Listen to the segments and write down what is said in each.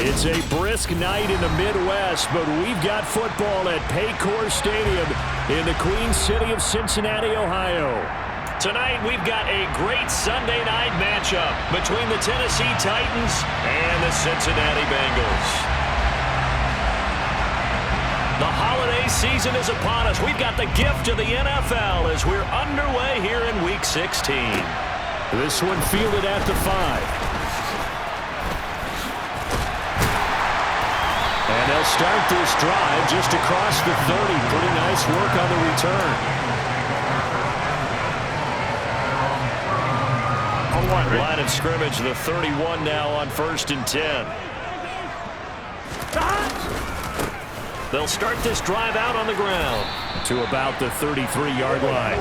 It's a brisk night in the Midwest, but we've got football at Paycor Stadium in the Queen City of Cincinnati, Ohio. Tonight, we've got a great Sunday night matchup between the Tennessee Titans and the Cincinnati Bengals. The holiday season is upon us. We've got the gift of the NFL as we're underway here in Week 16. This one fielded at the 5. And they'll start this drive just across the 30. Pretty nice work on the return. Line of scrimmage, the 31 now on 1st and 10. They'll start this drive out on the ground to about the 33-yard line.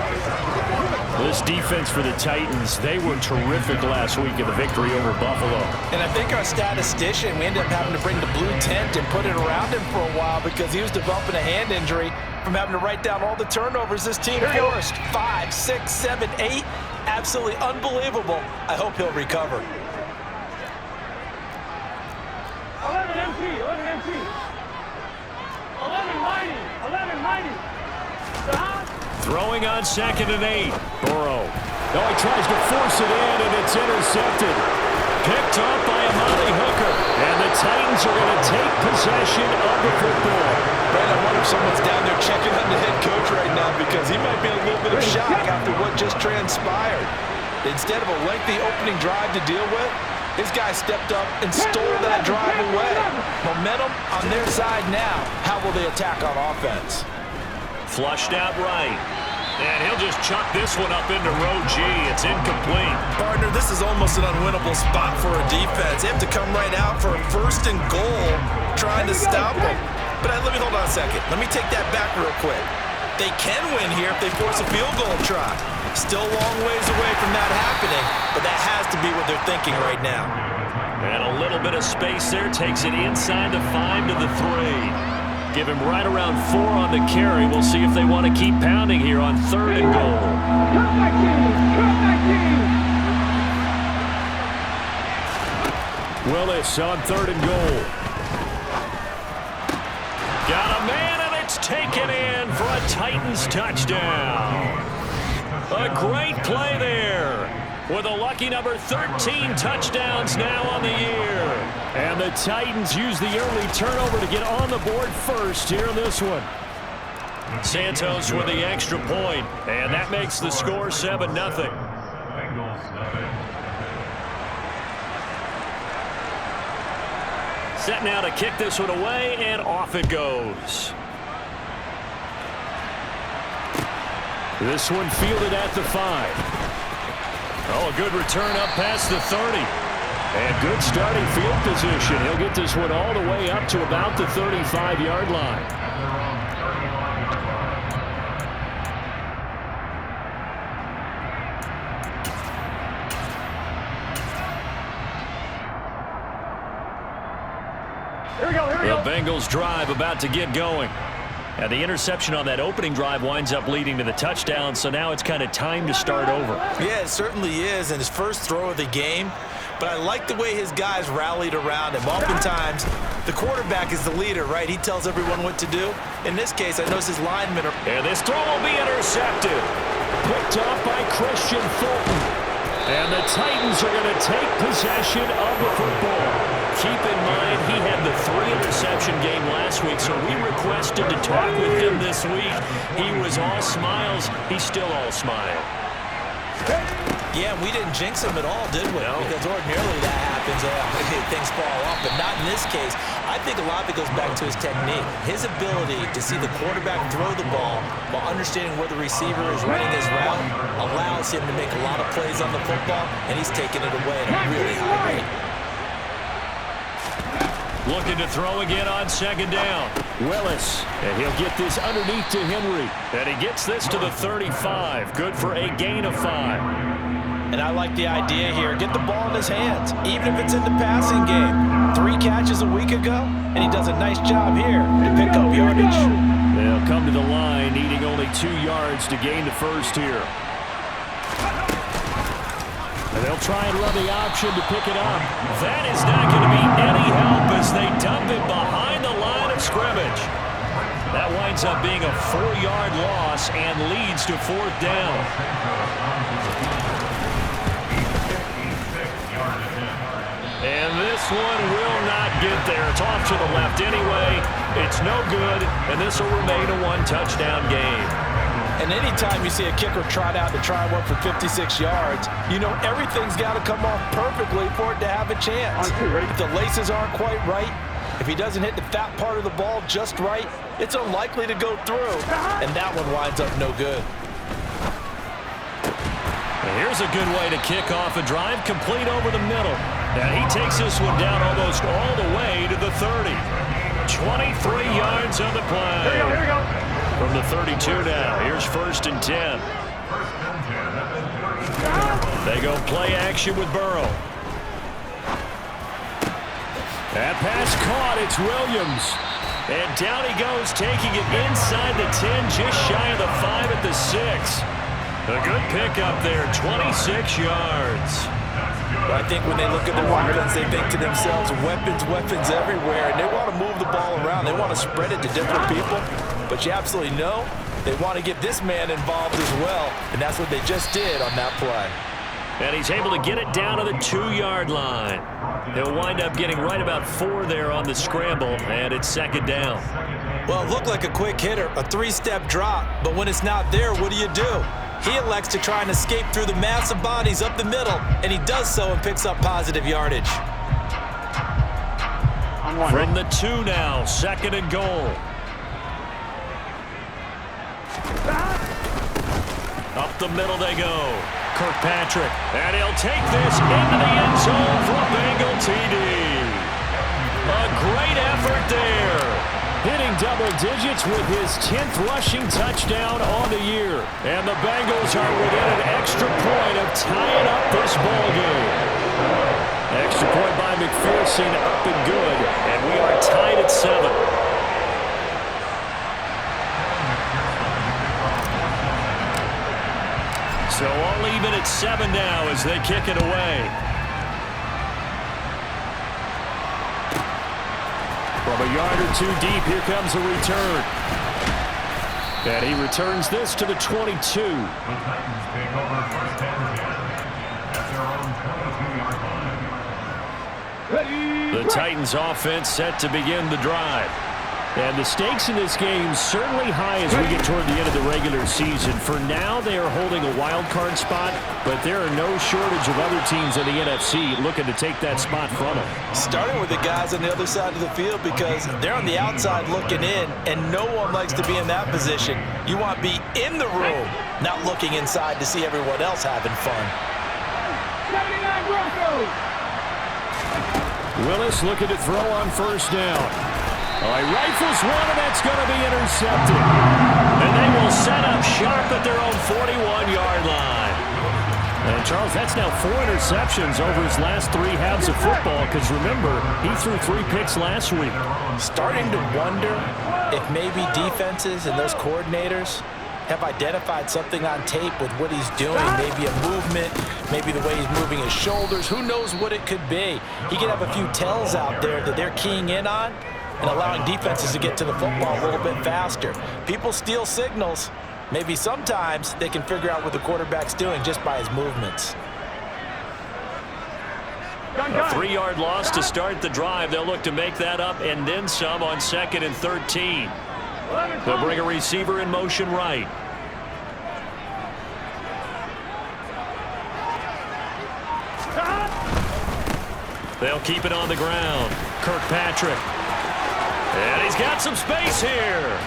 This defense for the Titans, they were terrific last week in the victory over Buffalo. And I think our statistician, we ended up having to bring the blue tent and put it around him for a while because he was developing a hand injury from having to write down all the turnovers this team forced. 5, 6, 7, 8. Absolutely unbelievable. I hope he'll recover. 11 MP, 11 MP. 11 mighty, 11 mighty. Throwing on 2nd and 8. Burrow. No, he tries to force it in, and it's intercepted. Picked up by Amani Hooker. And the Titans are going to take possession of the football. Brad, I wonder if someone's down there checking on the head coach right now because he might be in a little bit of shock after what just transpired. Instead of a lengthy opening drive to deal with, his guy stepped up and stole that drive away. Momentum on their side now. How will they attack on offense? Flushed out right. And he'll just chuck this one up into row G. It's incomplete. Partner, this is almost an unwinnable spot for a defense. They have to come right out for a 1st and goal trying to stop them. But let me hold on a second. Let me take that back real quick. They can win here if they force a field goal try. Still a long ways away from that happening, but that has to be what they're thinking right now. And a little bit of space there takes it inside the 5 to the 3. Give him right around 4 on the carry. We'll see if they want to keep pounding here on 3rd and goal. Come back in! Come back in! Willis on 3rd and goal. Got a man, and it's taken in for a Titans touchdown. A great play there with a lucky number 13 touchdowns now on the year. And the Titans use the early turnover to get on the board first here in this one. Santos with the extra point, and that makes the score 7-0. Set now to kick this one away, and off it goes. This one fielded at the 5. Oh, a good return up past the 30. And good starting field position. He'll get this one all the way up to about the 35-yard line. Here we go, here we go. The Bengals drive about to get going. And the interception on that opening drive winds up leading to the touchdown, so now it's kind of time to start over. Yeah, it certainly is, and his first throw of the game. But I like the way his guys rallied around him. Oftentimes, the quarterback is the leader, right? He tells everyone what to do. In this case, I notice his linemen are... And this throw will be intercepted. Picked off by Christian Fulton. And the Titans are going to take possession of the football. Keep in mind, he had the 3-interception game last week, so we requested to talk with him this week. He was all smiles. He's still all smile. Yeah, we didn't jinx him at all, did we? No. Because ordinarily that happens. Things fall off, but not in this case. I think a lot of it goes back to his technique. His ability to see the quarterback throw the ball while understanding where the receiver is running his route allows him to make a lot of plays on the football, and he's taking it away at a really high rate. Looking to throw again on 2nd down. Willis, and he'll get this underneath to Henry. And he gets this to the 35. Good for a gain of 5. And I like the idea here. Get the ball in his hands, even if it's in the passing game. 3 catches a week ago, and he does a nice job here to pick up yardage. They'll come to the line, needing only 2 yards to gain the first here. And they'll try and run the option to pick it up. That is not going to be any help as they dump it behind the line of scrimmage. That winds up being a 4-yard loss and leads to 4th down. And this one will not get there. It's off to the left anyway. It's no good, and this will remain a 1-touchdown game. And anytime you see a kicker trot out to try one for 56 yards, you know everything's got to come off perfectly for it to have a chance. If the laces aren't quite right, if he doesn't hit the fat part of the ball just right, it's unlikely to go through, and that one winds up no good. And here's a good way to kick off a drive, complete over the middle. And he takes this one down almost all the way to the 30. 23 yards on the play. Here we go. From the 32 now, here's 1st and 10. They go play action with Burrow. That pass caught, it's Williams. And down he goes, taking it inside the 10, just shy of the 5 at the 6. A good pickup there, 26 yards. I think when they look at their offense, they think to themselves, weapons everywhere, and they want to move the ball around. They want to spread it to different people, but you absolutely know they want to get this man involved as well, and that's what they just did on that play. And he's able to get it down to the 2-yard line. He'll wind up getting right about 4 there on the scramble, and it's 2nd down. Well, it looked like a quick hitter, a 3-step drop, but when it's not there, what do? He elects to try and escape through the mass of bodies up the middle, and he does so and picks up positive yardage. From the 2 now, 2nd and goal. Up the middle they go. Kirkpatrick, and he'll take this into the end zone for a Bengal TD. A great effort there. Hitting double digits with his 10th rushing touchdown on the year. And the Bengals are within an extra point of tying up this ball game. Extra point by McPherson, up and good. And we are tied at 7. So all even at 7 now as they kick it away. From a yard or 2 deep, here comes a return. And he returns this to the 22. The Titans take over 1st and 10 at their own 22-yard line. The Titans offense set to begin the drive. And the stakes in this game certainly high as we get toward the end of the regular season. For now, they are holding a wild card spot, but there are no shortage of other teams in the NFC looking to take that spot from them. Starting with the guys on the other side of the field because they're on the outside looking in, and no one likes to be in that position. You want to be in the room, not looking inside to see everyone else having fun. 79 Broncos. Willis looking to throw on 1st down. All right, rifles one, and that's going to be intercepted. And they will set up sharp at their own 41-yard line. And, Charles, that's now 4 interceptions over his last 3 halves of football because, remember, he threw 3 picks last week. Starting to wonder if maybe defenses and those coordinators have identified something on tape with what he's doing, maybe a movement, maybe the way he's moving his shoulders. Who knows what it could be? He could have a few tells out there that they're keying in on and allowing defenses to get to the football a little bit faster. People steal signals. Maybe sometimes they can figure out what the quarterback's doing just by his movements. A 3-yard loss to start the drive. They'll look to make that up and then some on 2nd and 13. They'll bring a receiver in motion right. They'll keep it on the ground. Kirkpatrick. And he's got some space here.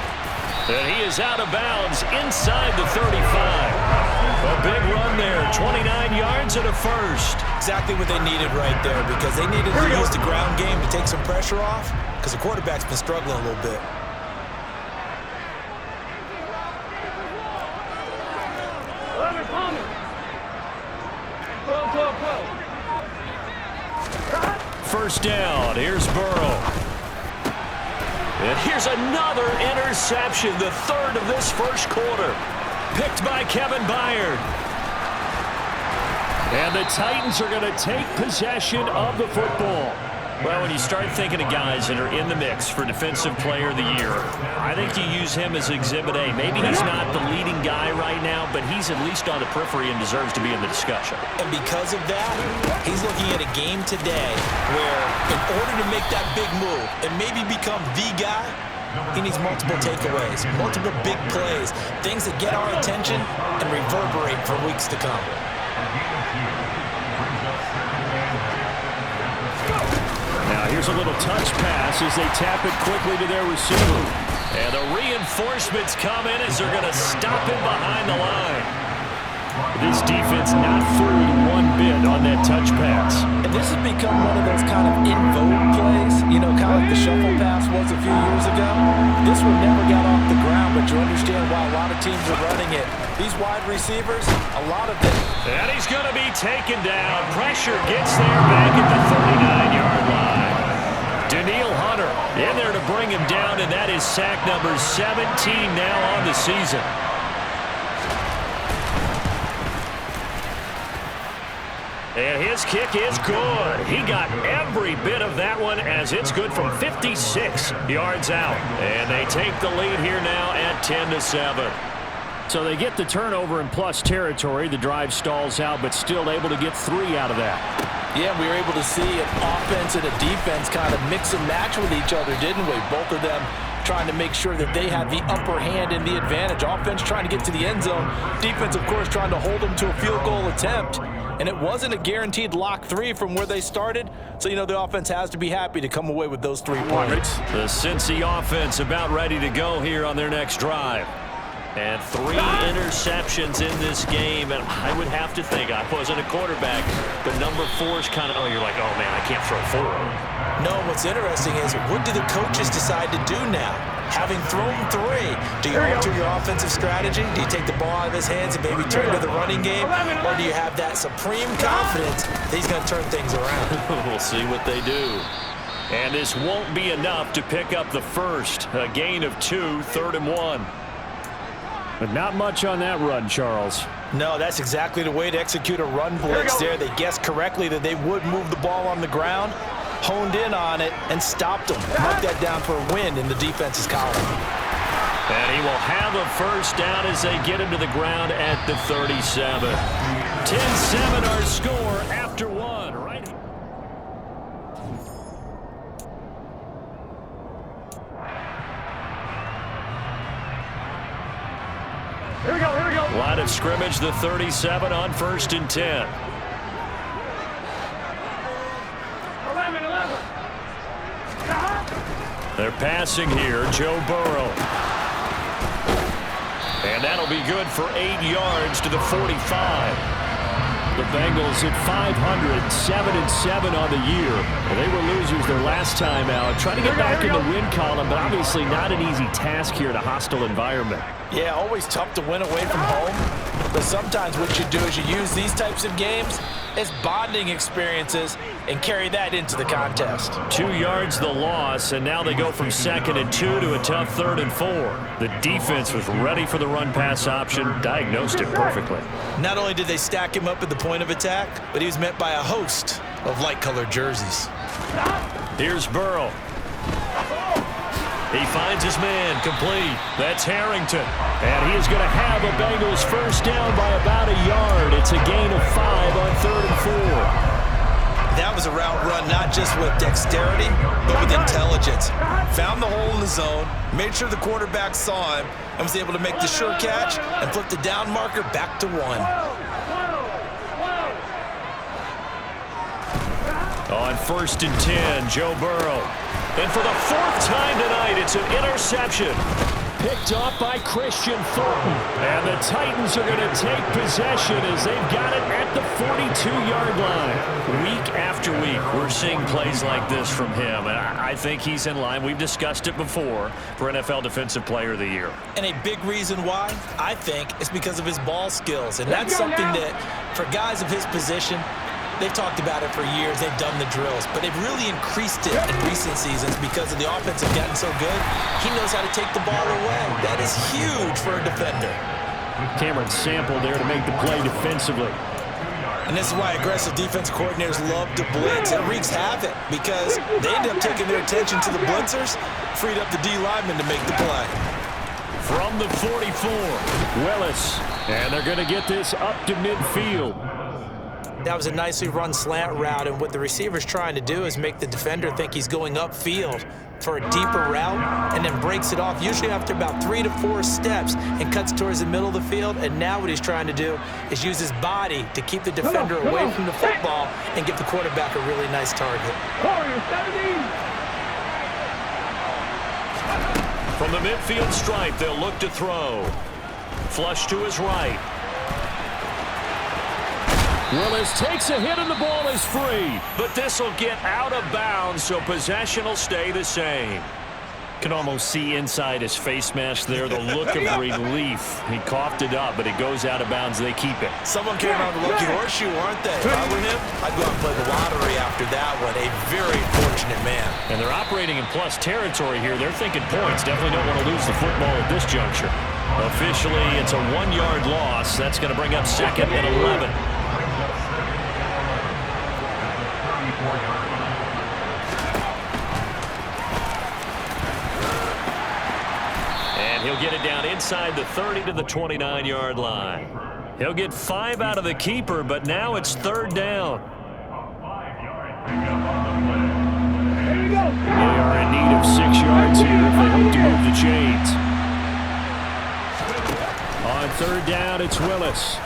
And he is out of bounds inside the 35. A big run there, 29 yards and a 1st. Exactly what they needed right there because they needed to use the ground game to take some pressure off because the quarterback's been struggling a little bit. First down, here's Burrow. And here's another interception, the 3rd of this 1st quarter. Picked by Kevin Byard. And the Titans are going to take possession of the football. Well, when you start thinking of guys that are in the mix for Defensive Player of the Year, I think you use him as Exhibit A. Maybe he's not the leading guy right now, but he's at least on the periphery and deserves to be in the discussion. And because of that, he's looking at a game today where in order to make that big move and maybe become the guy, he needs multiple takeaways, multiple big plays, things that get our attention and reverberate for weeks to come. Now here's a little touch pass as they tap it quickly to their receiver. And the reinforcements come in as they're going to stop him behind the line. This defense not fooled one bit on that touch pass. And this has become one of those kind of in vogue plays, you know, kind of like the shuffle pass was a few years ago. This one never got off the ground, but you understand why a lot of teams are running it. These wide receivers, a lot of them. And he's going to be taken down. Pressure gets there back at the 39-yard line. Danielle Hunter in there to bring him down, and that is sack number 17 now on the season. And his kick is good. He got every bit of that one as it's good from 56 yards out. And they take the lead here now at 10-7. So they get the turnover in plus territory. The drive stalls out, but still able to get 3 out of that. Yeah, we were able to see an offense and a defense kind of mix and match with each other, didn't we? Both of them trying to make sure that they had the upper hand and the advantage. Offense trying to get to the end zone. Defense, of course, trying to hold them to a field goal attempt. And it wasn't a guaranteed lock 3 from where they started. So, you know, the offense has to be happy to come away with those 3 points. The Cincy offense about ready to go here on their next drive. And 3 interceptions in this game, and I would have to think, I wasn't a quarterback, but number 4 is kind of, oh, you're like, oh, man, I can't throw 4. No, what's interesting is what do the coaches decide to do now? Having thrown 3, do you alter your offensive strategy? Do you take the ball out of his hands and maybe turn to the running game? Or do you have that supreme confidence that he's going to turn things around? We'll see what they do. And this won't be enough to pick up the first. A gain of 2, 3rd and 1. But not much on that run, Charles. No, that's exactly the way to execute a run blitz there. They guessed correctly that they would move the ball on the ground, honed in on it, and stopped them. Mark that down for a win in the defense's column. And he will have a first down as they get him to the ground at the 37. 10-7 our score after 1, right? Here we go, here we go. Line of scrimmage, the 37 on 1st and 10. 11. They're passing here, Joe Burrow. And that'll be good for 8 yards to the 45. The Bengals at 500, 7-7 on the year. Well, they were losers their last time out. Trying to get back in the win column, but obviously not an easy task here in a hostile environment. Yeah, always tough to win away from home. But sometimes what you do is you use these types of games as bonding experiences and carry that into the contest. 2 yards the loss, and now they go from 2nd and 2 to a tough 3rd and 4. The defense was ready for the run-pass option, diagnosed it perfectly. Not only did they stack him up at the point of attack, but he was met by a host of light-colored jerseys. Here's Burrow. He finds his man, complete. That's Harrington. And he is going to have a Bengals first down by about a yard. It's a gain of 5 on 3rd and 4. That was a route run not just with dexterity, but with intelligence. Found the hole in the zone, made sure the quarterback saw him, and was able to make the sure catch and flip the down marker back to 1. On 1st and 10, Joe Burrow. And for the 4th time tonight, it's an interception. Picked off by Christian Fulton. And the Titans are going to take possession as they've got it at the 42-yard line. Week after week, we're seeing plays like this from him. And I think he's in line. We've discussed it before for NFL Defensive Player of the Year. And a big reason why, I think, is because of his ball skills. And that's something that, for guys of his position, they've talked about it for years. They've done the drills. But they've really increased it in recent seasons because of the offense have gotten so good. He knows how to take the ball away. That is huge for a defender. Cameron Sample there to make the play defensively. And this is why aggressive defense coordinators love to blitz. It wreaks havoc because they end up taking their attention to the blitzers, freed up the D lineman to make the play. From the 44, Willis. And they're going to get this up to midfield. That was a nicely run slant route, and what the receiver's trying to do is make the defender think he's going upfield for a deeper route and then breaks it off, usually after about 3 to 4 steps, and cuts towards the middle of the field. And now what he's trying to do is use his body to keep the defender away from the football and give the quarterback a really nice target. From the midfield stripe, they'll look to throw. Flush to his right. Willis takes a hit and the ball is free. But this will get out of bounds, so possession will stay the same. Can almost see inside his face mask there the look of relief. He coughed it up, but it goes out of bounds. They keep it. Someone came around the lucky horseshoe, aren't they? If I were him, I'd go out and play the lottery after that one. A very fortunate man. And they're operating in plus territory here. They're thinking points. Definitely don't want to lose the football at this juncture. Officially, it's a 1-yard loss. That's going to bring up 2nd and 11. And he'll get it down inside the 30 to the 29-yard line. He'll get 5 out of the keeper, but now it's 3rd down. They are in need of 6 yards here if they hope to move the chains. On 3rd down, it's Willis.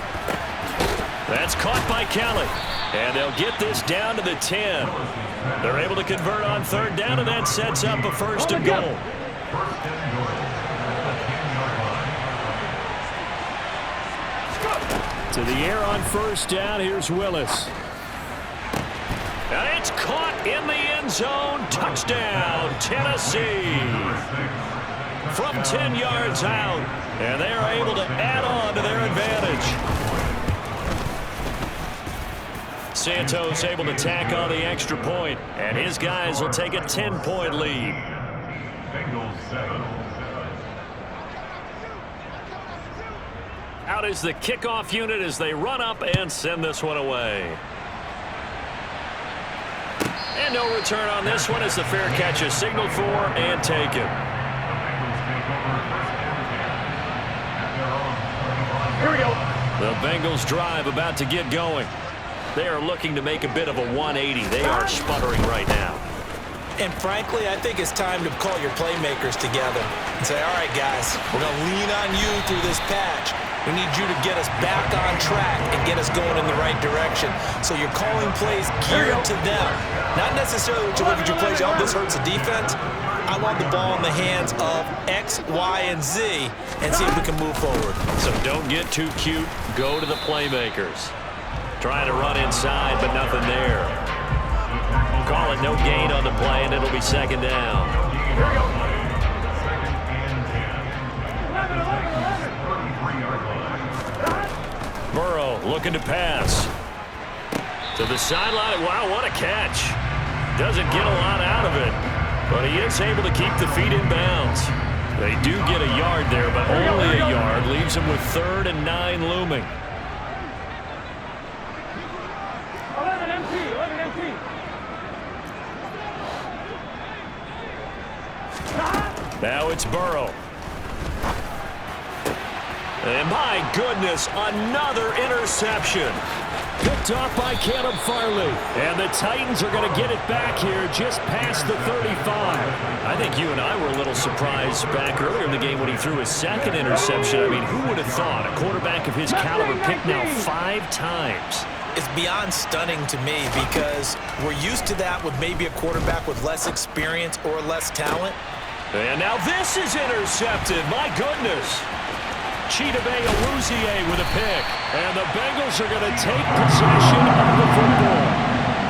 That's caught by Kelly. And they'll get this down to the 10. They're able to convert on 3rd down, and that sets up a 1st and goal. To the air on 1st down, here's Willis. And it's caught in the end zone. Touchdown, Tennessee. From 10 yards out, and they are able to add on to their advantage. Santos able to tack on the extra point, and his guys will take a 10-point lead. Bengals 7. Out is the kickoff unit as they run up and send this one away. And no return on this one as the fair catch is signaled for and taken. Here we go. The Bengals drive about to get going. They are looking to make a bit of a 180. They are sputtering right now. And frankly, I think it's time to call your playmakers together and say, all right, guys, we're going to lean on you through this patch. We need you to get us back on track and get us going in the right direction. So you're calling plays geared to them. Not necessarily what you look at your plays, oh, this hurts the defense. I want the ball in the hands of X, Y, and Z and see if we can move forward. So don't get too cute. Go to the playmakers. Trying to run inside, but nothing there. Call it no gain on the play, and it'll be 2nd down. Burrow looking to pass. To the sideline. Wow, what a catch. Doesn't get a lot out of it, but he is able to keep the feet in bounds. They do get a yard there, but only a yard. Leaves him with 3rd and 9 looming. 11 empty. Now it's Burrow. And my goodness, another interception. Picked off by Caleb Farley. And the Titans are going to get it back here just past the 35. I think you and I were a little surprised back earlier in the game when he threw his 2nd interception. I mean, who would have thought a quarterback of his caliber picked now 5 times? It's beyond stunning to me because we're used to that with maybe a quarterback with less experience or less talent. And now this is intercepted. My goodness. Chidobe Awuzie with a pick. And the Bengals are going to take possession of the football.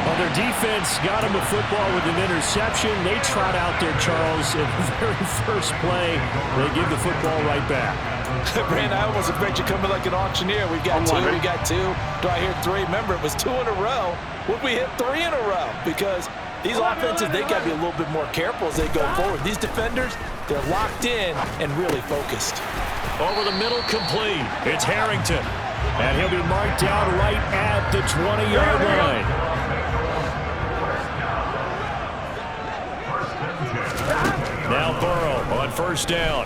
Well, their defense got him a football with an interception. They trot out there, Charles, in the very first play. They give the football right back. Brand, I almost expect you coming like an auctioneer. We've got 2, we got 2. Do I hear 3? Remember, it was 2 in a row. Would we hit 3 in a row? Because these offenses, they got to be a little bit more careful as they go forward. These defenders, they're locked in and really focused. Over the middle, complete. It's Harrington. And he'll be marked down right at the 20-yard line. Now Burrow on first down.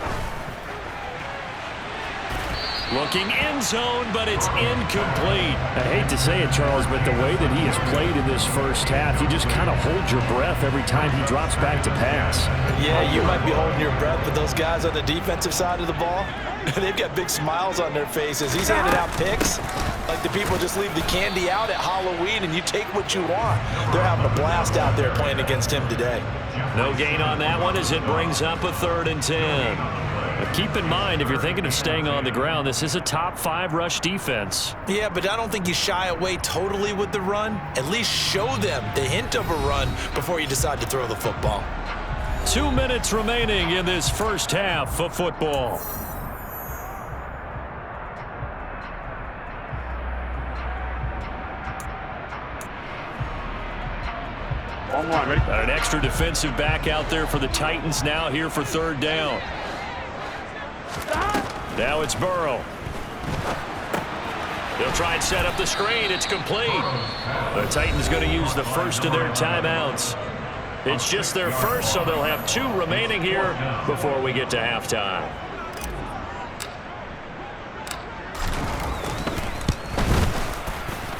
Looking end zone, but it's incomplete. I hate to say it, Charles, but the way that he has played in this first half, you just kind of hold your breath every time he drops back to pass. Yeah, you might be holding your breath, but those guys on the defensive side of the ball, they've got big smiles on their faces. He's handing out picks like the people just leave the candy out at Halloween and you take what you want. They're having a blast out there playing against him today. No gain on that one as it brings up a 3rd and 10. But keep in mind, if you're thinking of staying on the ground, this is a top 5 rush defense. Yeah, but I don't think you shy away totally with the run. At least show them the hint of a run before you decide to throw the football. 2 minutes remaining in this first half of football. Ready? Got an extra defensive back out there for the Titans now here for 3rd down. Now it's Burrow. They'll try and set up the screen. It's complete. The Titans going to use the first of their timeouts. It's just their first, so they'll have 2 remaining here before we get to halftime.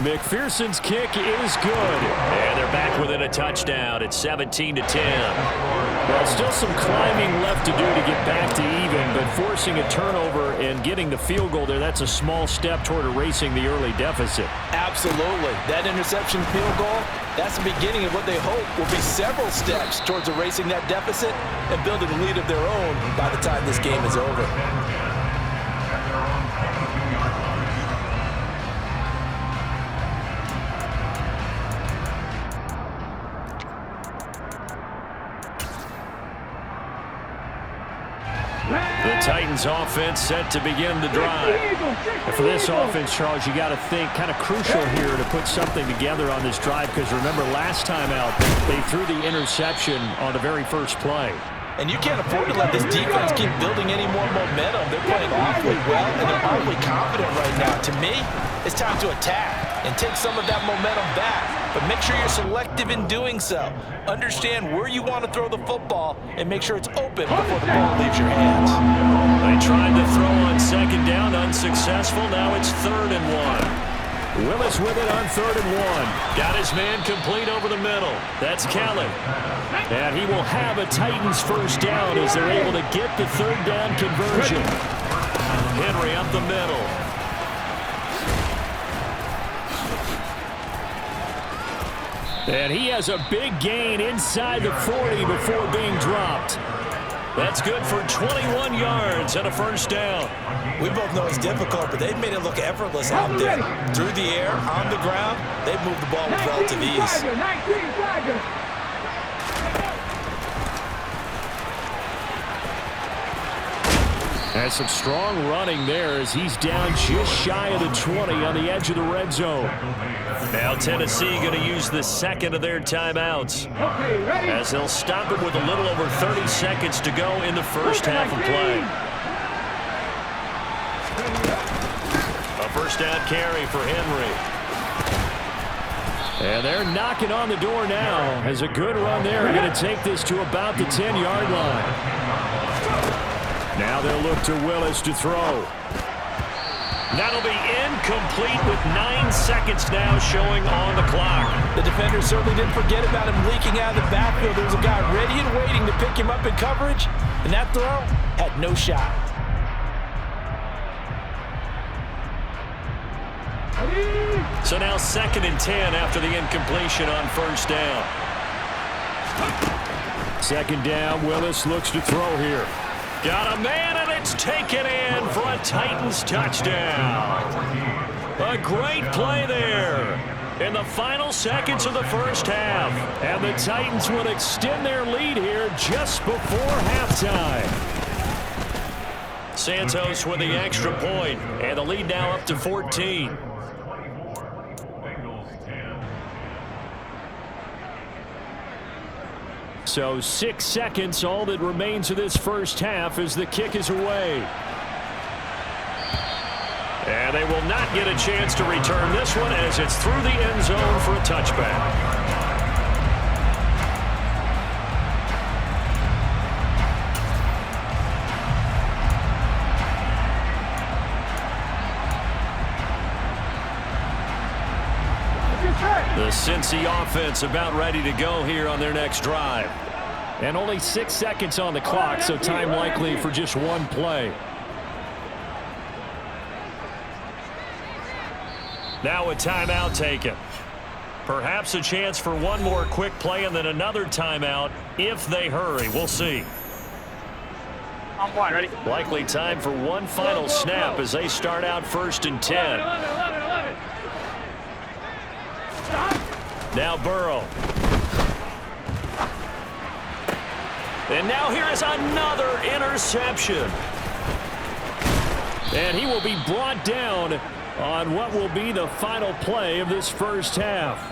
McPherson's kick is good. And they're back within a touchdown. It's 17-10. Well, still some climbing left to do to get back to even, but forcing a turnover and getting the field goal there, that's a small step toward erasing the early deficit. Absolutely. That interception field goal, that's the beginning of what they hope will be several steps towards erasing that deficit and building a lead of their own by the time this game is over. The Titans offense set to begin the drive. And for this offense, Charles, you got to think kind of crucial here to put something together on this drive, because remember last time out they threw the interception on the very first play. And you can't afford to let this defense keep building any more momentum. They're playing awfully well, and they're awfully confident right now. To me, it's time to attack and take some of that momentum back. But make sure you're selective in doing so. Understand where you want to throw the football and make sure it's open before the ball leaves your hands. They tried to throw on 2nd down, unsuccessful. Now it's 3rd and 1. Willis with it on 3rd and 1. Got his man complete over the middle. That's Kelly. And he will have a Titans first down as they're able to get the 3rd down conversion. Henry up the middle. And he has a big gain inside the 40 before being dropped. That's good for 21 yards and a first down. We both know it's difficult, but they've made it look effortless out there. Through the air, on the ground, they've moved the ball with relative ease. 19 flaggers. And some strong running there as he's down just shy of the 20 on the edge of the red zone. Now Tennessee going to use the 2nd of their timeouts Okay, ready? as they'll stop it with a little over 30 seconds to go in the first half of play. A first down carry for Henry. And they're knocking on the door now as a good run there. Going to take this to about the 10-yard line. Now they'll look to Willis to throw. That'll be incomplete with 9 seconds now showing on the clock. The defender certainly didn't forget about him leaking out of the backfield. There was a guy ready and waiting to pick him up in coverage, and that throw had no shot. So now 2nd and 10 after the incompletion on first down. 2nd down, Willis looks to throw here. Got a man, and it's taken in for a Titans touchdown. A great play there in the final seconds of the first half. And the Titans will extend their lead here just before halftime. Santos with the extra point, and the lead now up to 14. Bengals 10. So 6 seconds, all that remains of this first half as the kick is away. And they will not get a chance to return this one as it's through the end zone for a touchback. The Cincy offense about ready to go here on their next drive. And only 6 seconds on the clock, so time likely for just one play. Now a timeout taken. Perhaps a chance for one more quick play and then another timeout if they hurry. We'll see. On one, ready? Likely time for one final snap as they start out 1st and 10. 11. Now Burrow. And now here is another interception. And he will be brought down on what will be the final play of this first half.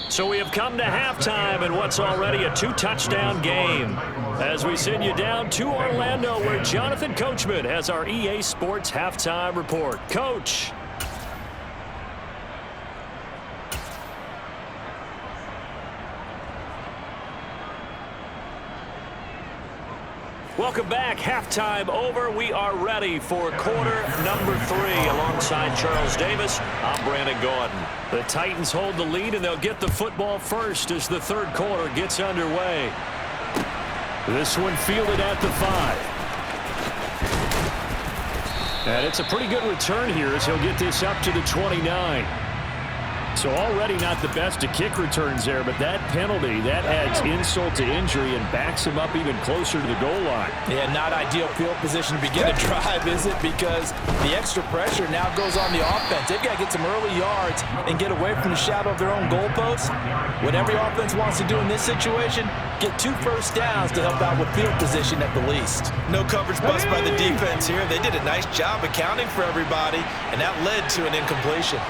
So we have come to halftime in what's already a 2-touchdown game. As we send you down to Orlando, where Jonathan Coachman has our EA Sports halftime report. Coach. Welcome back. Halftime over. We are ready for quarter number 3 alongside Charles Davis. I'm Brandon Gordon. The Titans hold the lead, and they'll get the football first as the third quarter gets underway. This one fielded at the 5. And it's a pretty good return here as he'll get this up to the 29. So already not the best of kick returns there, but that penalty, that adds insult to injury and backs him up even closer to the goal line. Yeah, not ideal field position to begin a drive, is it? Because the extra pressure now goes on the offense. They've got to get some early yards and get away from the shadow of their own goalposts. What every offense wants to do in this situation, get 2 first downs to help out with field position at the least. No coverage bust by the defense here. They did a nice job accounting for everybody, and that led to an incompletion.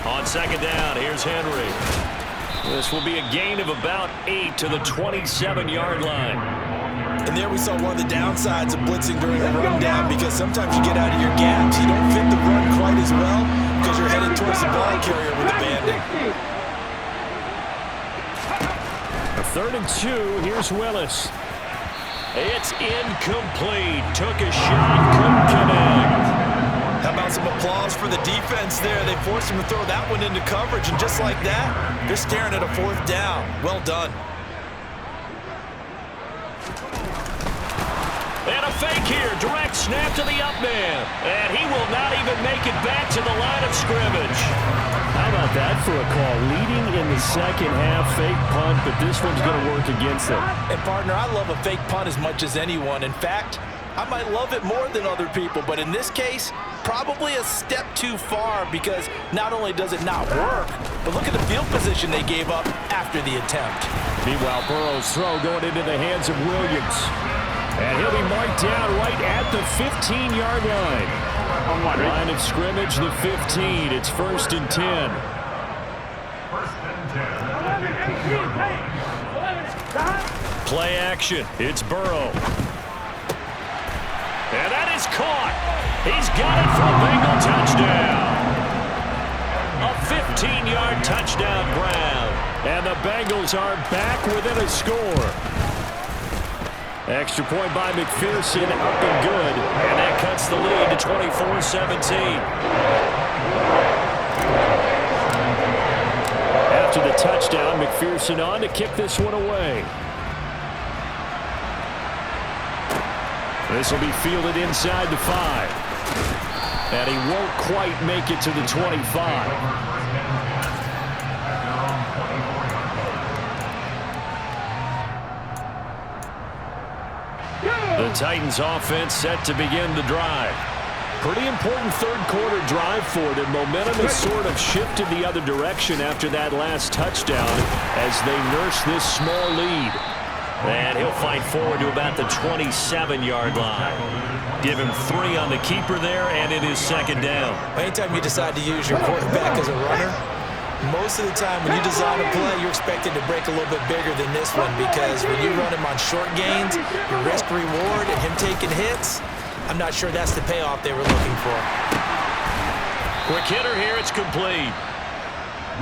On second down, here's Henry. This will be a gain of about 8 to the 27-yard line. And there we saw one of the downsides of blitzing during a run down, because sometimes you get out of your gaps. You don't fit the run quite as well because you're headed towards the ball carrier with the bandit. A 3rd and 2. Here's Willis. It's incomplete. Took a shot, couldn't connect. How about some applause for the defense there? They forced him to throw that one into coverage, and just like that, they're staring at a 4th down. Well done. And a fake here. Direct snap to the up man. And he will not even make it back to the line of scrimmage. How about that for a call? Leading in the second half, fake punt, but this one's going to work against them. And, partner, I love a fake punt as much as anyone. In fact, I might love it more than other people, but in this case, probably a step too far, because not only does it not work, but look at the field position they gave up after the attempt. Meanwhile, Burrow's throw going into the hands of Williams. And he'll be marked down right at the 15-yard line. Line of scrimmage, the 15. It's 1st and 10. 1st and 10. Play action. It's Burrow. And that is caught. He's got it for a Bengal touchdown. A 15-yard touchdown grab. And the Bengals are back within a score. Extra point by McPherson, up and good. And that cuts the lead to 24-17. After the touchdown, McPherson on to kick this one away. This will be fielded inside the 5. And he won't quite make it to the 25. The Titans offense set to begin the drive. Pretty important third quarter drive for them. Momentum has sort of shifted the other direction after that last touchdown as they nurse this small lead. And he'll fight forward to about the 27-yard line. Give him 3 on the keeper there, and it is 2nd down. Anytime you decide to use your quarterback as a runner, Most of the time when you design a play, you're expected to break a little bit bigger than this one because when you run him on short gains, your risk-reward and him taking hits, I'm not sure that's the payoff they were looking for. Quick hitter here. It's complete.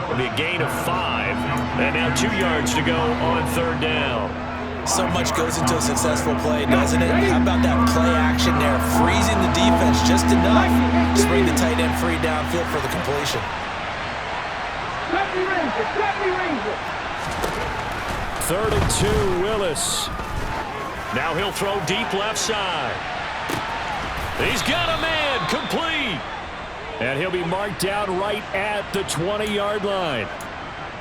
It'll be a gain of 5. And now 2 yards to go on third down. So much goes into a successful play, doesn't it? How about that play action there? Freezing the defense just enough to bring the tight end free downfield for the completion. Third and 2, Willis. Now he'll throw deep left side. He's got a man, complete. And he'll be marked down right at the 20-yard line.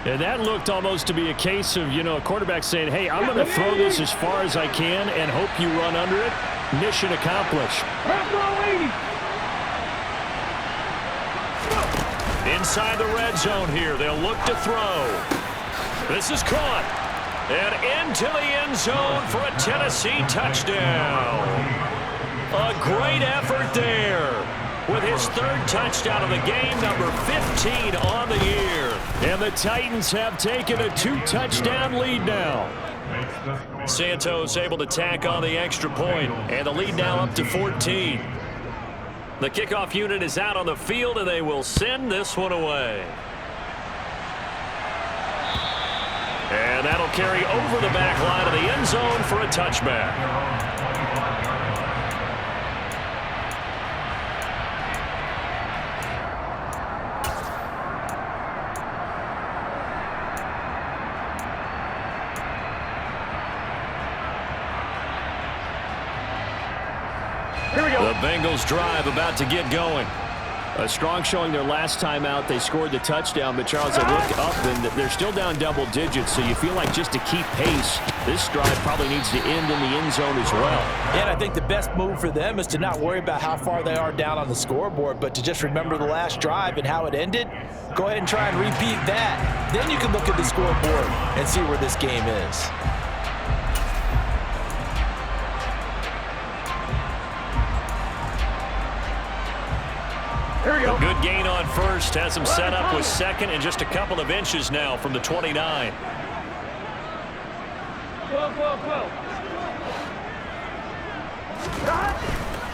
And that looked almost to be a case of, a quarterback saying, hey, I'm going to throw this as far as I can and hope you run under it. Mission accomplished. Inside the red zone here. They'll look to throw. This is caught. And into the end zone for a Tennessee touchdown. A great effort there with his third touchdown of the game, number 15 on the year. And the Titans have taken a 2-touchdown lead now. Santos able to tack on the extra point, and the lead now up to 14. The kickoff unit is out on the field, and they will send this one away. And that'll carry over the back line of the end zone for a touchback. The Bengals drive about to get going. A strong showing their last time out. They scored the touchdown, but Charles, they look up and they're still down double digits, so you feel like just to keep pace, this drive probably needs to end in the end zone as well. And I think the best move for them is to not worry about how far they are down on the scoreboard, but to just remember the last drive and how it ended. Go ahead and try and repeat that. Then you can look at the scoreboard and see where this game is. Here we go. A good gain on first has him set up with second and just a couple of inches now from the 29.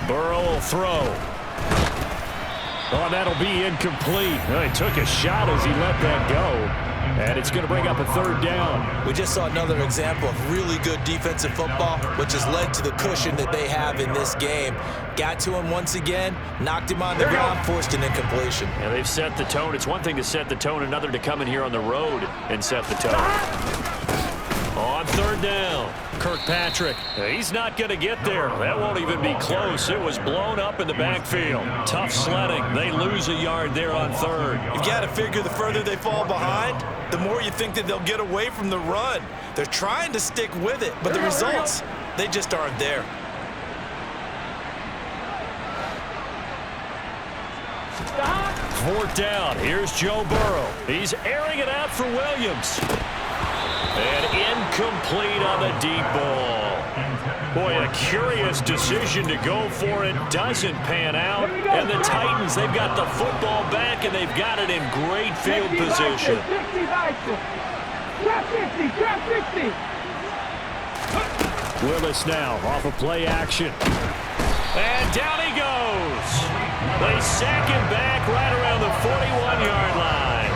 Burrow will throw. Oh, that'll be incomplete. Oh, he took a shot as he let that go. And it's going to bring up a third down. We just saw another example of really good defensive football, which has led to the cushion that they have in this game. Got to him once again, knocked him on the ground, forced an incompletion. Yeah, they've set the tone. It's one thing to set the tone, another to come in here on the road and set the tone. On third down, Kirkpatrick. He's not going to get there. That won't even be close. It was blown up in the backfield. Tough sledding. They lose a yard there on third. You've got to figure the further they fall behind, the more you think that they'll get away from the run. They're trying to stick with it, but the results, they just aren't there. Fourth down. Here's Joe Burrow. He's airing it out for Williams. And incomplete on the deep ball. Boy, a curious decision to go for it. Doesn't pan out. And the Titans, they've got the football back, and they've got it in great field position. Willis now off of play action. And down he goes. They sack him back right around the 41-yard line.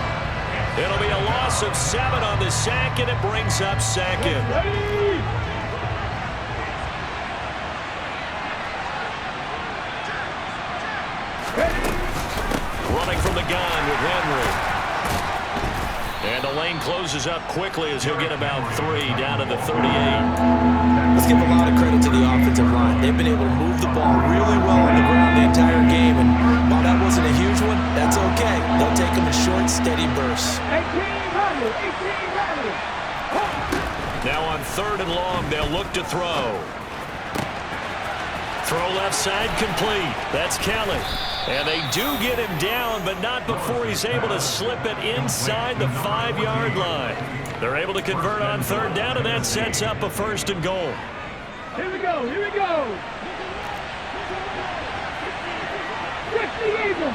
It'll be a loss of 7 on the sack, and it brings up second. Running from the gun with Henry. And the lane closes up quickly as he'll get about 3 down to the 38. Let's give a lot of credit to the offensive line. They've been able to move the ball really well on the ground the entire game, and while that wasn't a huge one, that's okay. They'll take them in short, steady bursts. Now on third and long, they'll look to throw. Throw left side complete. That's Kelly. And they do get him down, but not before he's able to slip it inside the 5-yard line. They're able to convert on third down, and that sets up a first and goal. Here we go. Dixie Eagle.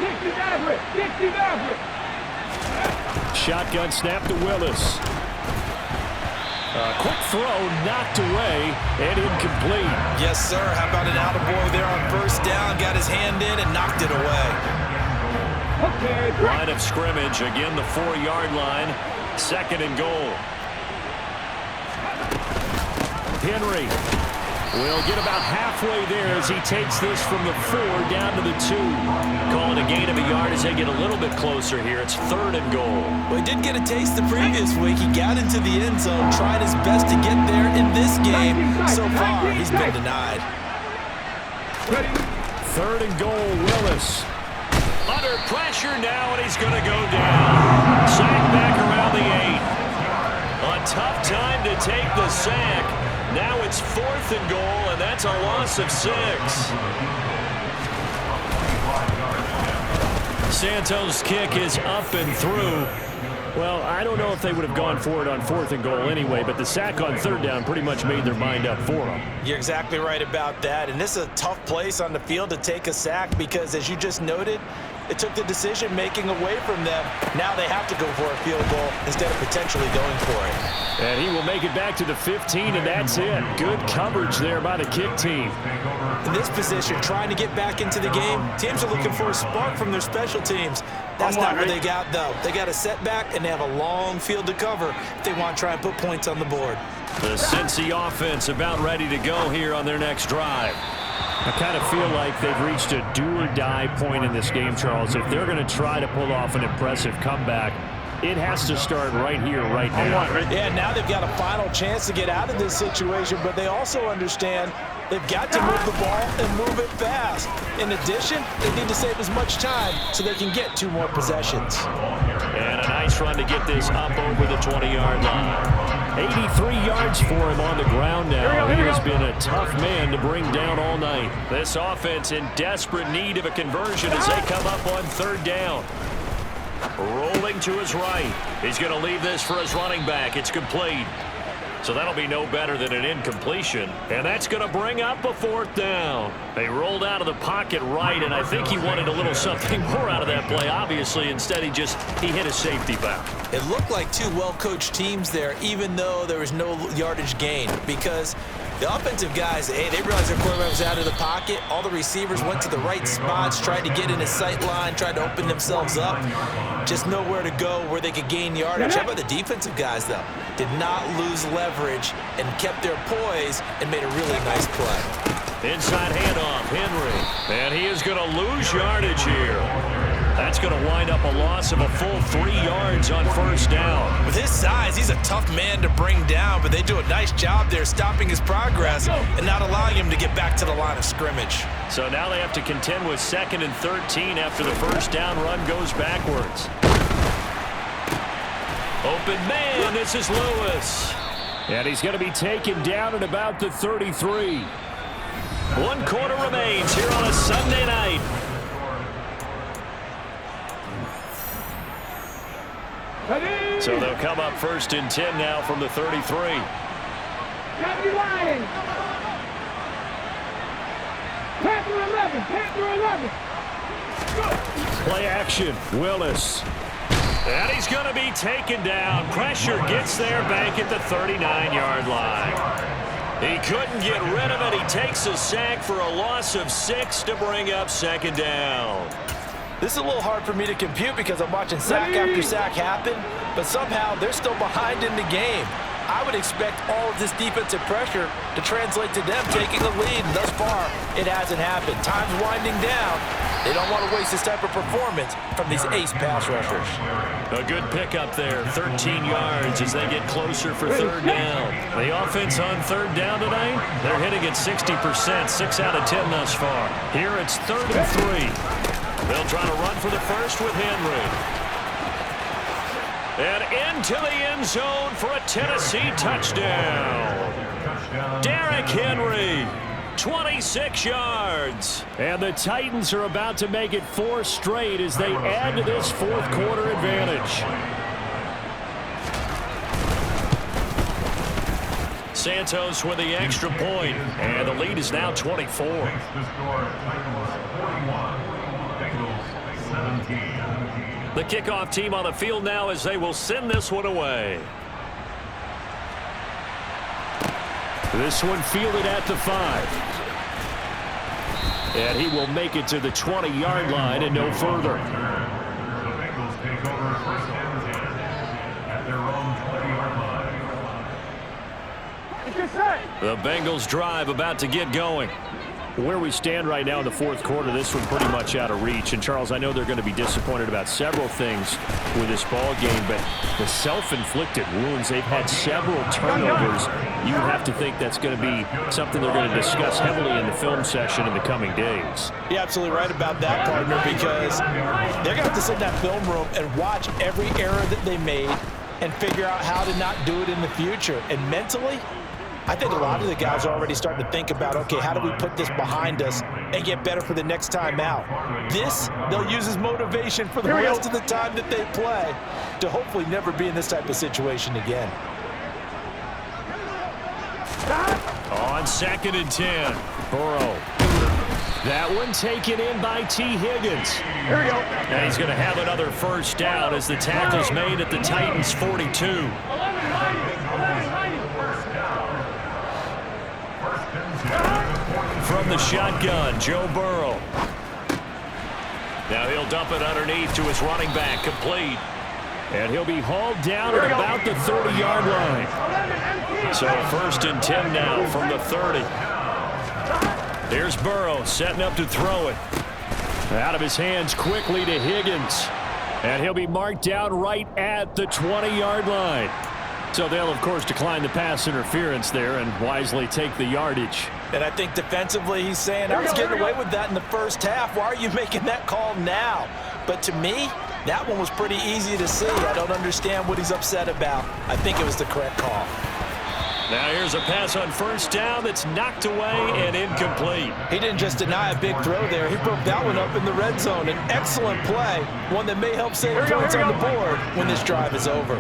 Dixie Maverick. Shotgun snap to Willis. Quick throw, knocked away, and incomplete. Yes, sir. How about an attaboy there on first down? Got his hand in and knocked it away. Line of scrimmage, again the 4-yard line. 2nd and goal. Henry will get about halfway there as he takes this from the 4 down to the 2. Calling a gain of a yard as they get a little bit closer here. It's 3rd and goal. Well, he did get a taste the previous week. He got into the end zone, tried his best to get there in this game. So far, he's been denied. 3rd and goal, Willis. Under pressure now, and he's going to go down. Sack back around the 8. A tough time to take the sack. Now it's 4th and goal, and that's a loss of 6. Santos' kick is up and through. Well, I don't know if they would have gone for it on 4th and goal anyway, but the sack on 3rd down pretty much made their mind up for them. You're exactly right about that, and this is a tough place on the field to take a sack because, as you just noted, it took the decision-making away from them. Now they have to go for a field goal instead of potentially going for it. And he will make it back to the 15, and that's it. Good coverage there by the kick team. In this position, trying to get back into the game, teams are looking for a spark from their special teams. That's not what they got, though. They got a setback, and they have a long field to cover if they want to try and put points on the board. The Cincy offense about ready to go here on their next drive. I kind of feel like they've reached a do-or-die point in this game, Charles. If they're going to try to pull off an impressive comeback, it has to start right here, right now. Yeah, now they've got a final chance to get out of this situation, but they also understand they've got to move the ball and move it fast. In addition, they need to save as much time so they can get 2 more possessions. And a nice run to get this up over the 20-yard line. 83 yards for him on the ground now. He has been a tough man to bring down all night. This offense in desperate need of a conversion as they come up on 3rd down. Rolling to his right. He's going to leave this for his running back. It's complete. So that'll be no better than an incompletion. And that's going to bring up a 4th down. They rolled out of the pocket right, and I think he wanted a little something more out of that play, obviously. Instead, he hit his safety back. It looked like 2 well-coached teams there, even though there was no yardage gain, because the offensive guys, hey, they realized their quarterback was out of the pocket. All the receivers went to the right spots, tried to get in his sight line, tried to open themselves up. Just nowhere to go where they could gain yardage. How about the defensive guys, though? Did not lose leverage and kept their poise and made a really nice play. Inside handoff, Henry. And he is going to lose yardage here. That's going to wind up a loss of a full 3 yards on 1st down. With his size, he's a tough man to bring down, but they do a nice job there stopping his progress and not allowing him to get back to the line of scrimmage. So now they have to contend with 2nd and 13 after the 1st down run goes backwards. Open man, this is Lewis. And he's going to be taken down at about the 33. 1 quarter remains here on a Sunday night. So they'll come up 1st and 10 now from the 33. Play action, Willis. And he's going to be taken down. Pressure gets there back at the 39-yard line. He couldn't get rid of it. He takes a sack for a loss of 6 to bring up 2nd down. This is a little hard for me to compute because I'm watching sack after sack happen, but somehow they're still behind in the game. I would expect all of this defensive pressure to translate to them taking a lead, and thus far, it hasn't happened. Time's winding down. They don't want to waste this type of performance from these ace pass rushers. A good pickup there, 13 yards as they get closer for 3rd down. The offense on 3rd down tonight, they're hitting at 60%, 6 out of 10 thus far. Here it's 3rd and 3. They'll try to run for the first with Henry. And into the end zone for a Tennessee touchdown. Derrick Henry, 26 yards. And the Titans are about to make it 4 straight as they add to this 4th quarter advantage. Santos with the extra point, and the lead is now 24. The score, Titans 41, Bengals 17. The kickoff team on the field now as they will send this one away. This one fielded at the 5. And he will make it to the 20-yard line and no further. The Bengals take over first and 10 at their own 20-yard line. The Bengals drive about to get going. Where we stand right now in the fourth quarter, this one pretty much out of reach. And, Charles, I know they're going to be disappointed about several things with this ball game, but the self-inflicted wounds, they've had several turnovers. You have to think that's going to be something they're going to discuss heavily in the film session in the coming days. You're absolutely right about that, partner, because they're going to have to sit in that film room and watch every error that they made and figure out how to not do it in the future. And mentally, I think a lot of the guys are already starting to think about, okay, how do we put this behind us and get better for the next time out? This, they'll use as motivation for the rest of the time that they play to hopefully never be in this type of situation again. On 2nd and 10, Burrow. That one taken in by T. Higgins. Here we go. And he's going to have another first down as the tackle's made at the Titans' 42. From the shotgun, Joe Burrow. Now he'll dump it underneath to his running back, complete. And he'll be hauled down at about the 30-yard line. So 1st and 10 now from the 30. Here's Burrow setting up to throw it. Out of his hands quickly to Higgins. And he'll be marked down right at the 20-yard line. So they'll, of course, decline the pass interference there and wisely take the yardage. And I think defensively he's saying, I was getting away with that in the first half. Why are you making that call now? But to me, that one was pretty easy to see. I don't understand what he's upset about. I think it was the correct call. Now here's a pass on first down that's knocked away and incomplete. He didn't just deny a big throw there. He broke that one up in the red zone. An excellent play, one that may help save points on the board when this drive is over.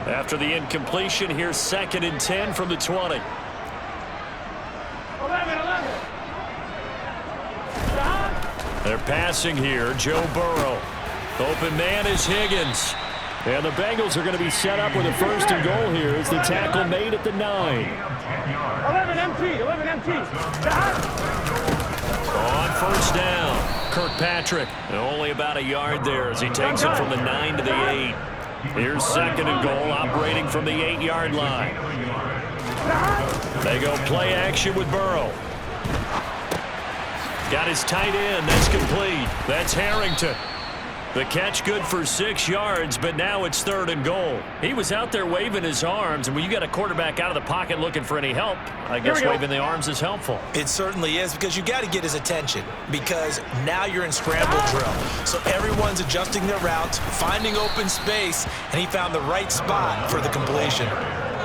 After the incompletion, here's 2nd and 10 from the 20. 11. They're passing here, Joe Burrow. Open man is Higgins. And the Bengals are going to be set up with a 1st and goal here as the tackle made at the 9. 11 MT. On first down, Kirkpatrick. Only about a yard there as he takes it from the 9 to the 8. Here's 2nd and goal, operating from the 8-yard line. They go play action with Burrow. Got his tight end. That's complete. That's Harrington. The catch good for 6 yards, but now it's 3rd and goal. He was out there waving his arms, and when you got a quarterback out of the pocket looking for any help, I guess waving the arms is helpful. It certainly is, because you got to get his attention, because now you're in scramble drill. So everyone's adjusting their routes, finding open space, and he found the right spot for the completion.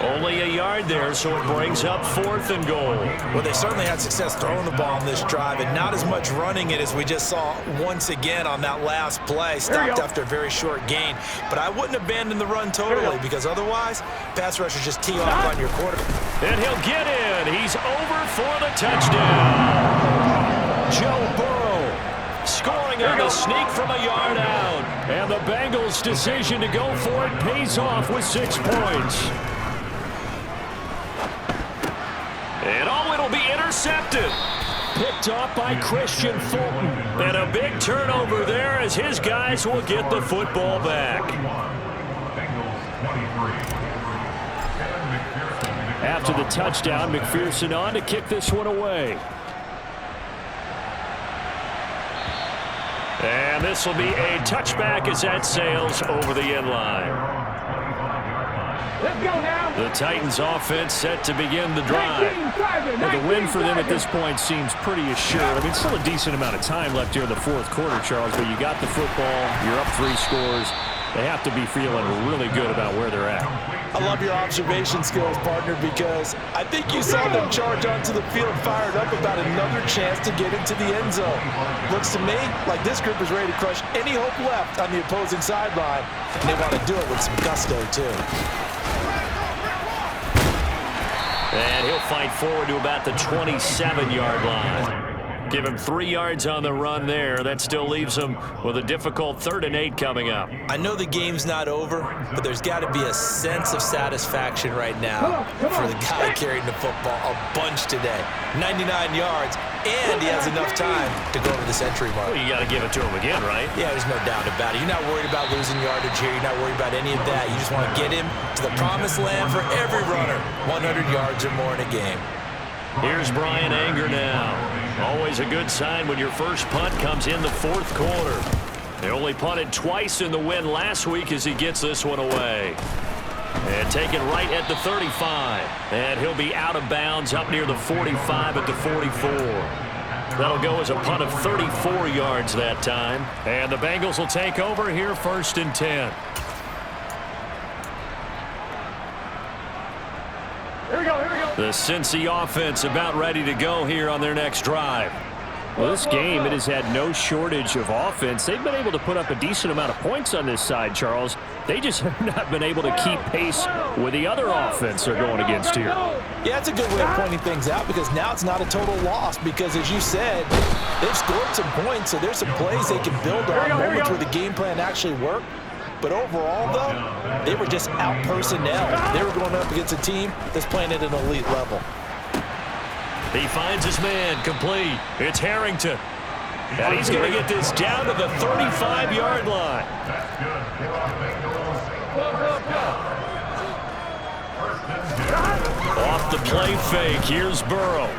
Only a yard there, so it brings up 4th and goal. Well, they certainly had success throwing the ball on this drive, and not as much running it as we just saw once again on that last play. Stopped after a very short gain. But I wouldn't abandon the run totally, because otherwise, pass rushers just tee off on your quarterback. And he'll get in. He's over for the touchdown. Joe Burrow scoring on the sneak from a yard out. And the Bengals' decision to go for it pays off with 6 points. And it'll be intercepted. Picked off by Christian Fulton. And a big turnover there as his guys will get the football back. After the touchdown, McPherson on to kick this one away. And this will be a touchback as that sails over the end line. Let's go now. The Titans offense set to begin the drive. Well, the win for them at this point seems pretty assured. I mean, still a decent amount of time left here in the fourth quarter, Charles, but you got the football, you're up 3 scores. They have to be feeling really good about where they're at. I love your observation skills, partner, because I think you saw them charge onto the field fired up about another chance to get into the end zone. Looks to me like this group is ready to crush any hope left on the opposing sideline, and they want to do it with some gusto, too. And he'll fight forward to about the 27-yard line. Give him 3 yards on the run there. That still leaves him with a difficult 3rd and 8 coming up. I know the game's not over, but there's got to be a sense of satisfaction right now for the guy carrying the football a bunch today. 99 yards, and he has enough time to go over the century mark. Well, you got to give it to him again, right? Yeah, there's no doubt about it. You're not worried about losing yardage here. You're not worried about any of that. You just want to get him to the promised land for every runner. 100 yards or more in a game. Here's Brian Anger now. Always a good sign when your first punt comes in the 4th quarter. They only punted twice in the win last week as he gets this one away. And taken right at the 35. And he'll be out of bounds up near the 45 at the 44. That'll go as a punt of 34 yards that time. And the Bengals will take over here 1st and 10. Here we go, here we go. The Cincy offense about ready to go here on their next drive. Well, this game, it has had no shortage of offense. They've been able to put up a decent amount of points on this side, Charles. They just have not been able to keep pace with the other offense they're going against here. Yeah, that's a good way of pointing things out because now it's not a total loss because, as you said, they've scored some points, so there's some plays they can build on, moments where the game plan actually worked. But overall, though, they were just out-personnel. They were going up against a team that's playing at an elite level. He finds his man, complete. It's Harrington. And he's going to get this down to the 35-yard line. Off the play fake, here's Burrow.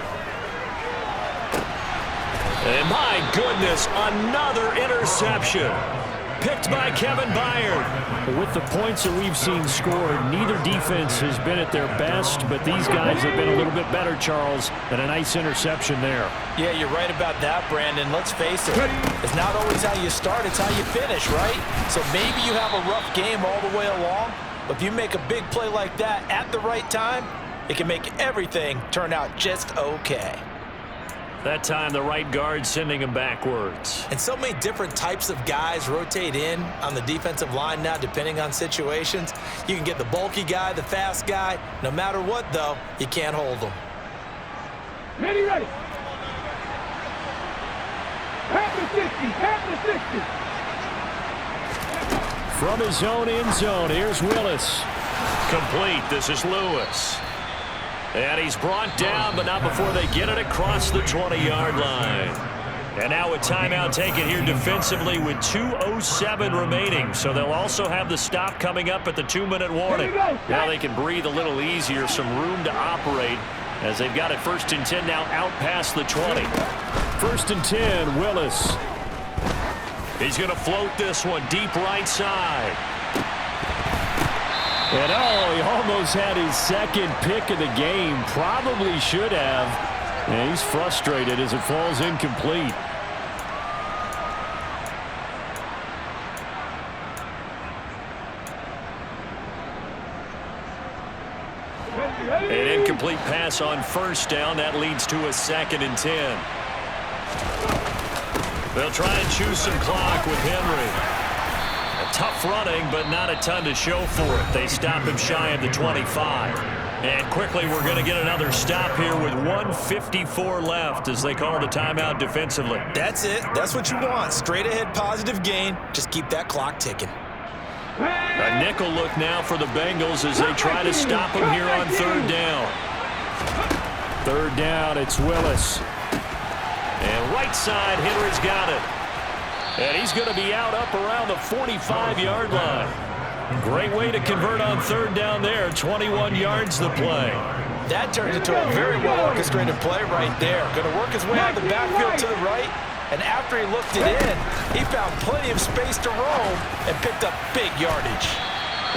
And my goodness, another interception. Picked by Kevin Byard. With the points that we've seen scored, neither defense has been at their best, but these guys have been a little bit better, Charles, and a nice interception there. Yeah, you're right about that, Brandon. Let's face it. It's not always how you start, it's how you finish, right? So maybe you have a rough game all the way along, but if you make a big play like that at the right time, it can make everything turn out just okay. That time, the right guard sending him backwards. And so many different types of guys rotate in on the defensive line now, depending on situations. You can get the bulky guy, the fast guy. No matter what, though, you can't hold them. Ready, ready. Half the 60, half the 60. From his own end zone, here's Willis. Complete. This is Lewis. And he's brought down, but not before they get it across the 20-yard line. And now a timeout taken here defensively with 2:07 remaining. So they'll also have the stop coming up at the 2-minute warning. Now they can breathe a little easier, some room to operate as they've got it 1st and 10 now out past the 20. 1st and 10, Willis. He's going to float this one deep right side. And he almost had his 2nd pick of the game. Probably should have. And he's frustrated as it falls incomplete. An incomplete pass on 1st down. That leads to a 2nd and 10. They'll try and choose some clock with Henry. Tough running, but not a ton to show for it. They stop him shy of the 25. And quickly, we're going to get another stop here with 1:54 left as they call the timeout defensively. That's it. That's what you want. Straight ahead positive gain. Just keep that clock ticking. A nickel look now for the Bengals as they try to stop him here on 3rd down. 3rd down, it's Willis. And right side, Henry's got it. And he's going to be out up around the 45-yard line. Great way to convert on 3rd down there. 21 yards the play. That turned into a very well-orchestrated play right there. Going to work his way out of the backfield to the right. And after he looked it in, he found plenty of space to roam and picked up big yardage.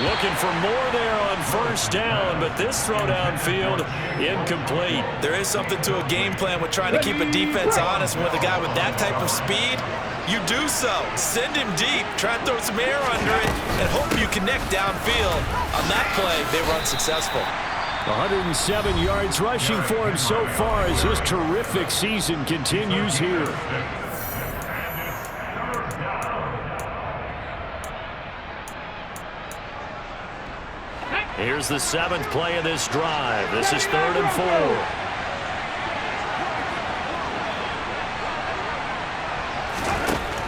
Looking for more there on 1st down, but this throw downfield incomplete. There is something to a game plan with trying to keep a defense honest. With a guy with that type of speed, you do so. Send him deep, try and throw some air under it, and hope you connect downfield. On that play, they were unsuccessful. 107 yards rushing for him so far as his terrific season continues here. Here's the 7th play of this drive. This is 3rd and 4.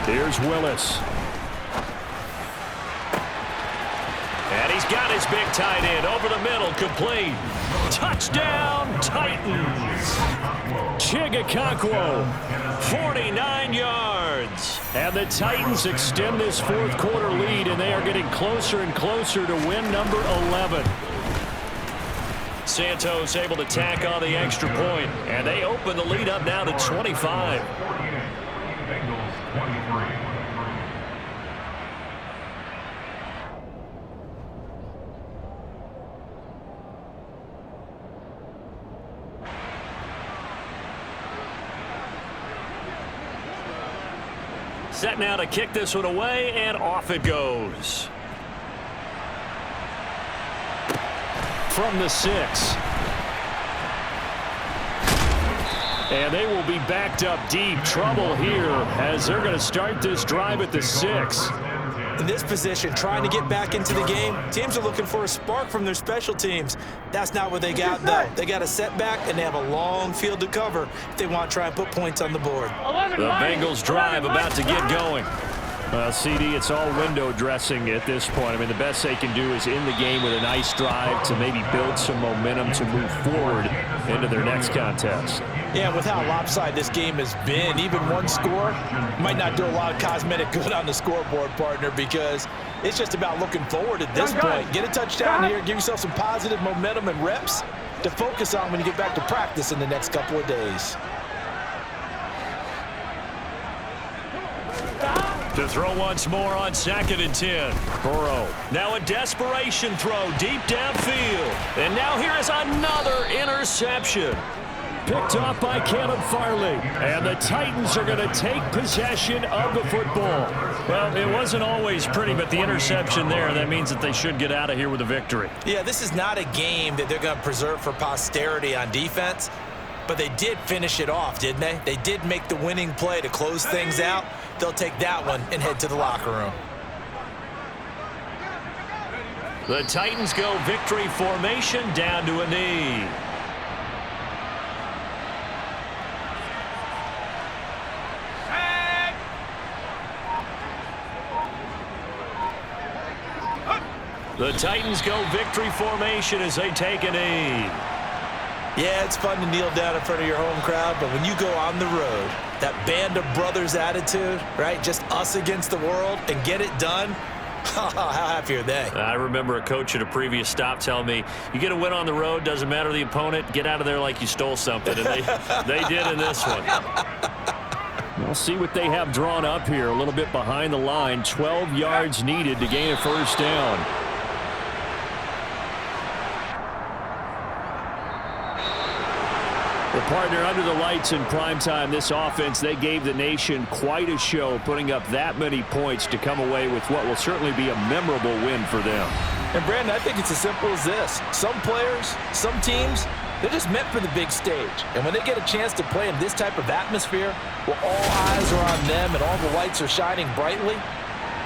Here's Willis. And he's got his big tight end over the middle, complete. Touchdown, Titans. Chigakakwo, 49 yards. And the Titans extend this fourth quarter lead, and they are getting closer and closer to win number 11. Santos able to tack on the extra point, and they open the lead up now to 25. Bengals 23. Set now to kick this one away, and off it goes. From the 6. And they will be backed up deep. Trouble here as they're going to start this drive at the 6. In this position, trying to get back into the game, teams are looking for a spark from their special teams. That's not what they got, though. They got a setback, and they have a long field to cover if they want to try and put points on the board. The Bengals drive about to get going. CD, it's all window dressing at this point. I mean, the best they can do is in the game with a nice drive to maybe build some momentum to move forward into their next contest. Yeah, with how lopsided this game has been, even one score might not do a lot of cosmetic good on the scoreboard, partner, because it's just about looking forward at this point. Get a touchdown here, give yourself some positive momentum and reps to focus on when you get back to practice in the next couple of days. To throw once more on 2nd and 10. Burrow. Now a desperation throw deep downfield. And now here is another interception. Picked off by Caleb Farley. And the Titans are going to take possession of the football. Well, it wasn't always pretty, but the interception there, that means that they should get out of here with a victory. Yeah, this is not a game that they're going to preserve for posterity on defense, but they did finish it off, didn't they? They did make the winning play to close things out. They'll take that one and head to the locker room. The Titans go victory formation down to a knee. The Titans go victory formation as they take a knee. Yeah, it's fun to kneel down in front of your home crowd, but when you go on the road, that band of brothers attitude, right? Just us against the world and get it done. How happy are they? I remember a coach at a previous stop telling me, you get a win on the road, doesn't matter the opponent, get out of there like you stole something. And they did in this one. We'll see what they have drawn up here. A little bit behind the line. 12 yards needed to gain a first down. The partner under the lights in primetime, this offense, they gave the nation quite a show, putting up that many points to come away with what will certainly be a memorable win for them. And, Brandon, I think it's as simple as this. Some players, some teams, they're just meant for the big stage. And when they get a chance to play in this type of atmosphere, where all eyes are on them and all the lights are shining brightly,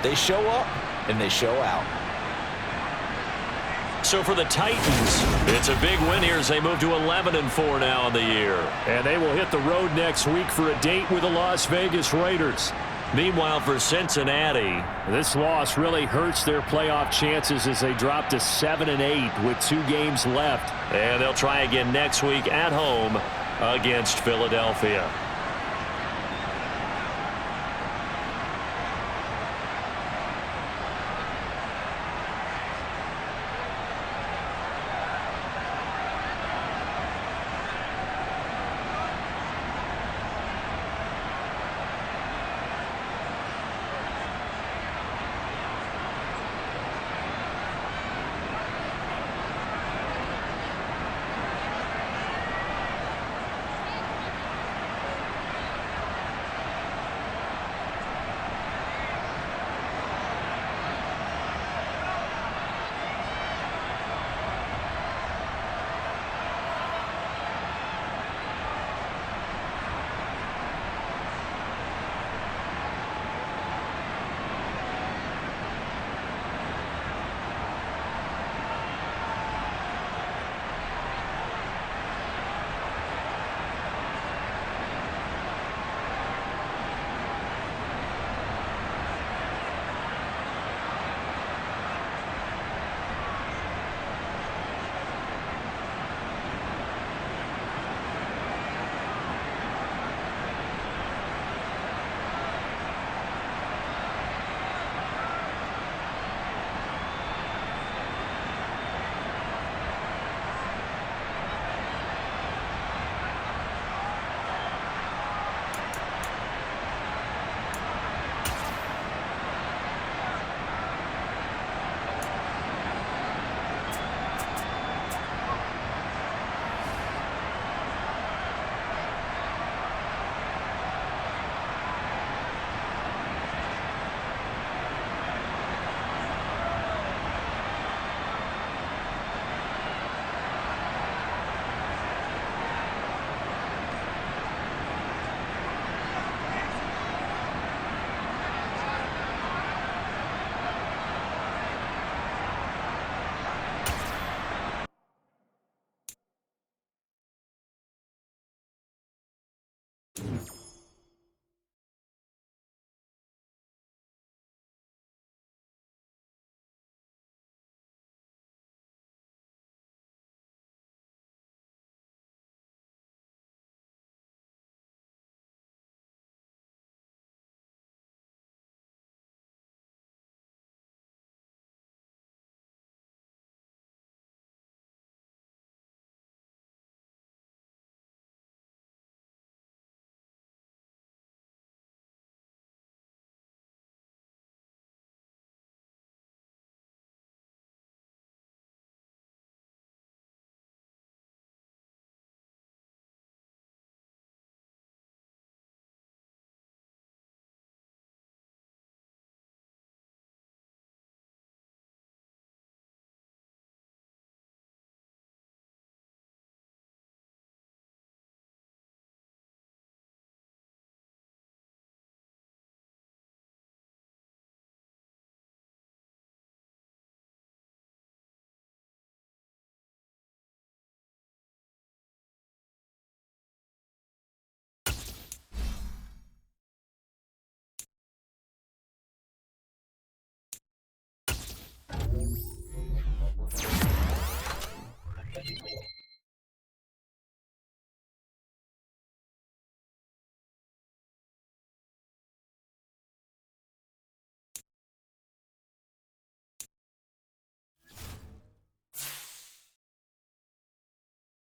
they show up and they show out. So for the Titans, it's a big win here as they move to 11-4 now in the year. And they will hit the road next week for a date with the Las Vegas Raiders. Meanwhile, for Cincinnati, this loss really hurts their playoff chances as they drop to 7-8 with 2 games left. And they'll try again next week at home against Philadelphia. Ready.